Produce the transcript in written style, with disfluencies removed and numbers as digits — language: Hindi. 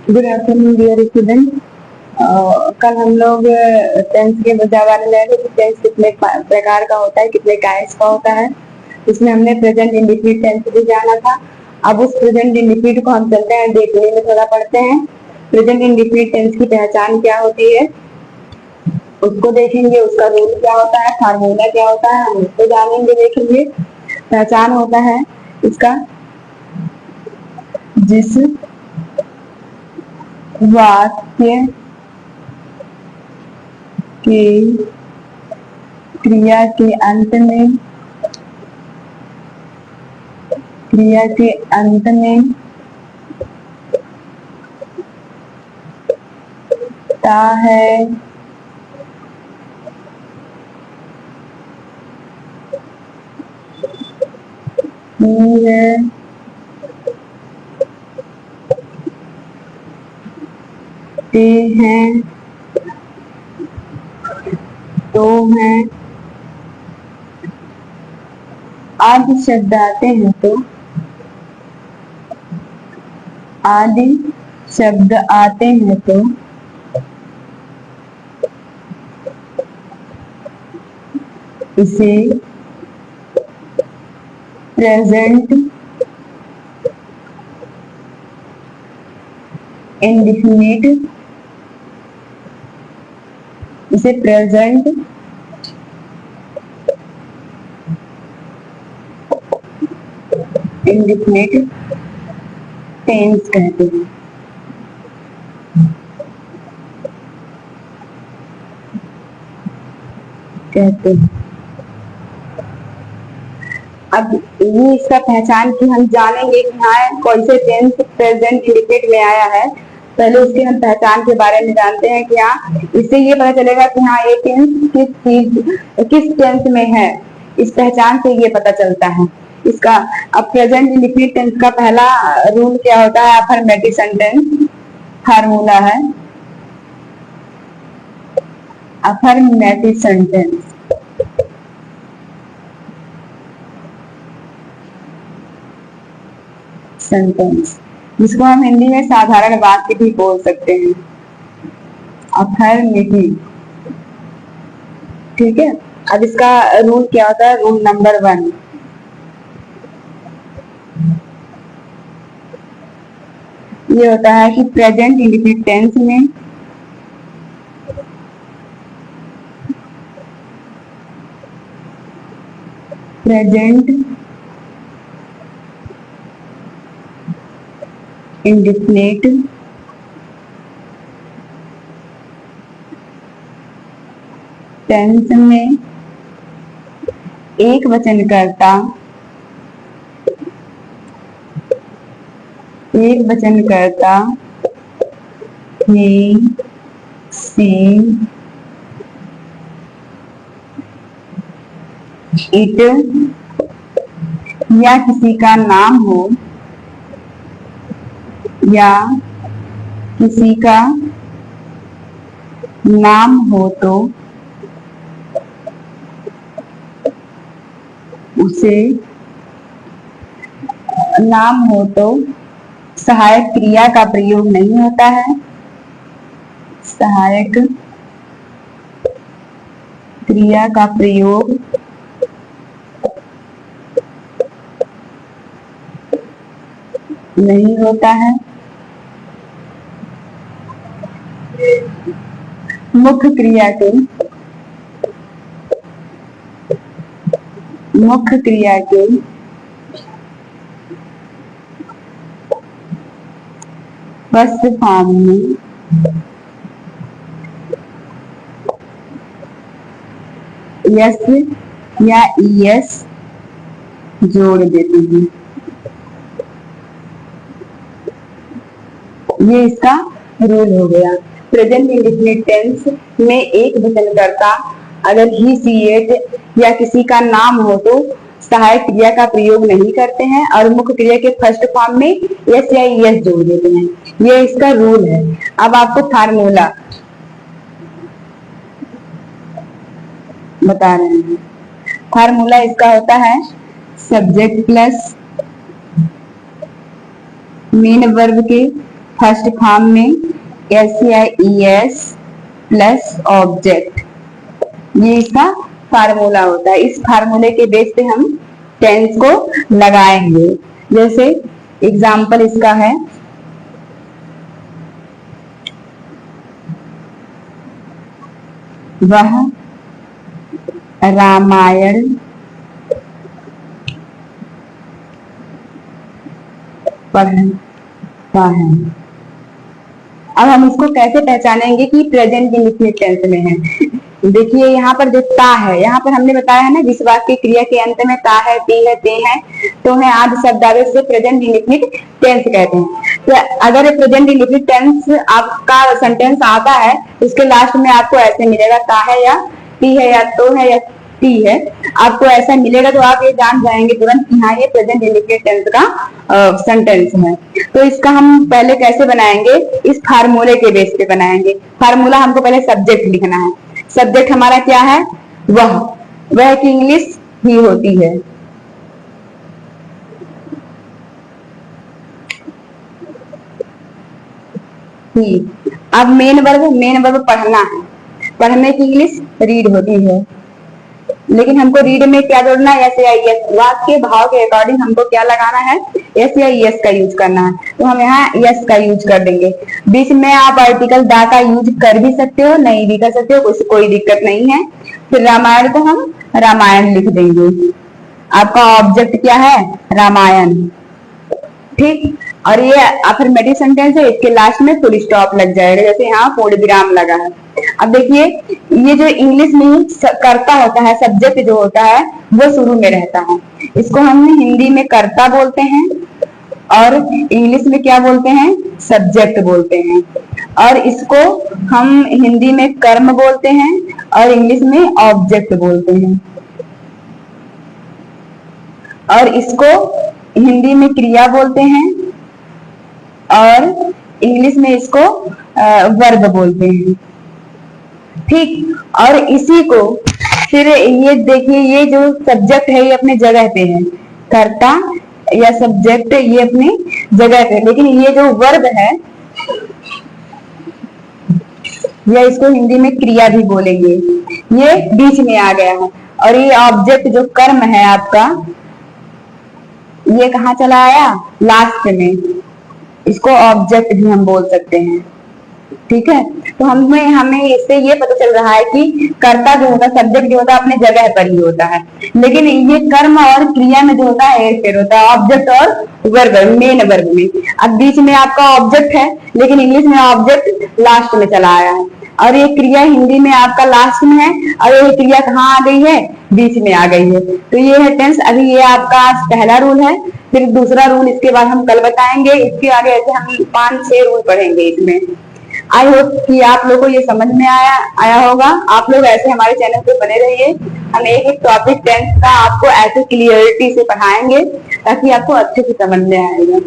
Good afternoon dear student. कल हम लोग टेंस के बारे में लेंगे कि टेंस कितने प्रकार का होता है, कितने टाइप्स का होता है। इसमें हमने प्रेजेंट इंडिफिनिट टेंस भी जाना था। अब उस प्रेजेंट इंडिफिनिट को हम चलते हैं देखने में थोड़ा पढ़ते हैं। प्रेजेंट इंडिफिनिट टेंस की पहचान क्या होती है उसको देखेंगे, उसका रूल क्या होता है, फार्मूला क्या होता है, हम उसको जानेंगे, देखेंगे। पहचान होता है इसका जिस वाक्य के क्रिया के अंत में ता है ते हैं तो हैं आदि शब्द आते हैं तो आदि शब्द आते हैं तो इसे प्रेजेंट इंडिफिनिट टेंस कहते हैं। अब ये इसका पहचान की हम जानेंगे कि हाँ कौन से टेंस प्रेजेंट इंडिफिनिट में आया है। पहले उसकी हम पहचान के बारे में जानते हैं कि हाँ इससे ये पता चलेगा कि हाँ ये टेंस किस टेंस में है। इस पहचान से ये पता चलता है इसका। अब प्रेजेंट इंडिफिनिट टेंस का पहला रूल क्या होता है, अफर्मेटिव सेंटेंस फार्मूला है। अफर्मेटिव सेंटेंस जिसको हम हिंदी में साधारण वाक्य भी बोल सकते हैं, अफर्मेटिव। ठीक है। अब इसका रूल क्या होता है, रूल नंबर 1। ये होता है कि प्रेजेंट इंडिफिनिट टेंस में प्रेजेंट इंडिफिनिट टेंस में एक वचनकर्ता he, she, it या किसी का नाम हो तो सहायक क्रिया का प्रयोग नहीं होता है। सहायक क्रिया का प्रयोग नहीं होता है। मुख्य क्रिया के फर्स्ट फॉर्म में यस या ईएस जोड़ देते हैं। ये इसका रूल हो गया। प्रेजेंट इंडिफिनिट टेंस में एक वचनकर्ता अगर ही, सी, इट या किसी का नाम हो तो सहायक क्रिया का प्रयोग नहीं करते हैं और मुख्य क्रिया के फर्स्ट फॉर्म में यस या ईएस जोड़ देते हैं। ये इसका रूल है। अब आपको फार्मूला बता रहे हैं। फार्मूला इसका होता है सब्जेक्ट प्लस मेन वर्ब के फर्स्ट फॉर्म में एस या ई एस प्लस ऑब्जेक्ट, ये इसका फार्मूला होता है। इस फार्मूले के बेस पे हम टेंस को लगाएंगे। जैसे एग्जाम्पल इसका है, वह रामायण पढ़ता है। अब हम इसको कैसे पहचानेंगे कि प्रेजेंट इंडेफिनिट टेंस में है? देखिए यहाँ पर जो ता है, यहाँ पर हमने बताया है ना, जिस वाक्य क्रिया के अंत में ता है, ती है, ते है, तो है आदि शब्दावली से प्रेजेंट इंडेफिनिट टेंस कहते हैं। तो अगर प्रेजेंट इंडेफिनिट टेंस आपका सेंटेंस आता है, उसके लास्ट में आपको ऐसे मिलेगा, ता है या ती है या तो है या ती है, आपको ऐसा मिलेगा तो आप ये जान जाएंगे तुरंत कि हाँ ये प्रेजेंट इंडेफिनिट टेंस का सेंटेंस है। तो इसका हम पहले कैसे बनाएंगे? इस फार्मूले के बेस पे बनाएंगे। फार्मूला हमको पहले सब्जेक्ट लिखना है। सब्जेक्ट हमारा क्या है? वह की इंग्लिश ही होती है। अब मेन वर्ब पढ़ना है। पढ़ने की इंग्लिश रीड होती है, लेकिन हमको रीड में क्या जोड़ना है? एस या एस। वाक्य के भाव के अकॉर्डिंग हमको क्या लगाना है? एस या एस का यूज करना है, तो हम यहाँ एस का यूज कर देंगे। बीच में आप आर्टिकल दा का यूज कर भी सकते हो, नहीं भी कर सकते हो, कोई दिक्कत नहीं है। फिर रामायण को हम रामायण लिख देंगे। आपका ऑब्जेक्ट क्या है? रामायण, ठीक। और ये अफर्मेटिव सेंटेंस है, इसके लास्ट में फुल स्टॉप लग जाएगा, जैसे यहाँ पूर्ण विराम लगा है। अब देखिए, ये जो इंग्लिश में कर्ता होता है, सब्जेक्ट जो होता है वो शुरू में रहता है। इसको हम हिंदी में कर्ता बोलते हैं और इंग्लिश में क्या बोलते हैं? सब्जेक्ट बोलते हैं। और इसको हम हिंदी में कर्म बोलते हैं और इंग्लिश में ऑब्जेक्ट बोलते हैं। और इसको हिंदी में क्रिया बोलते हैं और इंग्लिश में इसको वर्ब बोलते हैं, ठीक। और इसी को फिर ये देखिए, ये जो सब्जेक्ट है ये अपने जगह पे है, कर्ता या सब्जेक्ट ये अपनी जगह पे, लेकिन ये जो वर्ब है या इसको हिंदी में क्रिया भी बोलेंगे, ये बीच में आ गया है। और ये ऑब्जेक्ट जो कर्म है आपका, ये कहाँ चला आया? लास्ट में। इसको ऑब्जेक्ट भी हम बोल सकते हैं, ठीक है। तो हमें इससे ये पता चल रहा है कि कर्ता जो होता है, सब्जेक्ट जो होता है, अपने जगह पर ही होता है, लेकिन ये कर्म और क्रिया में जो होता है हेरफेर होता है, ऑब्जेक्ट और वर्ब, मेन वर्ब में। अब बीच में आपका ऑब्जेक्ट है, लेकिन इंग्लिश में ऑब्जेक्ट लास्ट में चला आया है। और ये क्रिया हिंदी में आपका लास्ट में है और ये क्रिया कहाँ आ गई है? बीच में आ गई है। तो ये है टेंस। अभी ये आपका आज पहला रूल है, फिर दूसरा रूल इसके बाद हम कल बताएंगे। इसके आगे ऐसे हम 5-6 रूल पढ़ेंगे इसमें। आई होप कि आप लोगों को ये समझ में आया होगा। आप लोग ऐसे हमारे चैनल पे बने रहिए। हम एक टॉपिक टेंस का आपको ऐसे क्लियरिटी से पढ़ाएंगे ताकि आपको अच्छे से समझ में आएगा।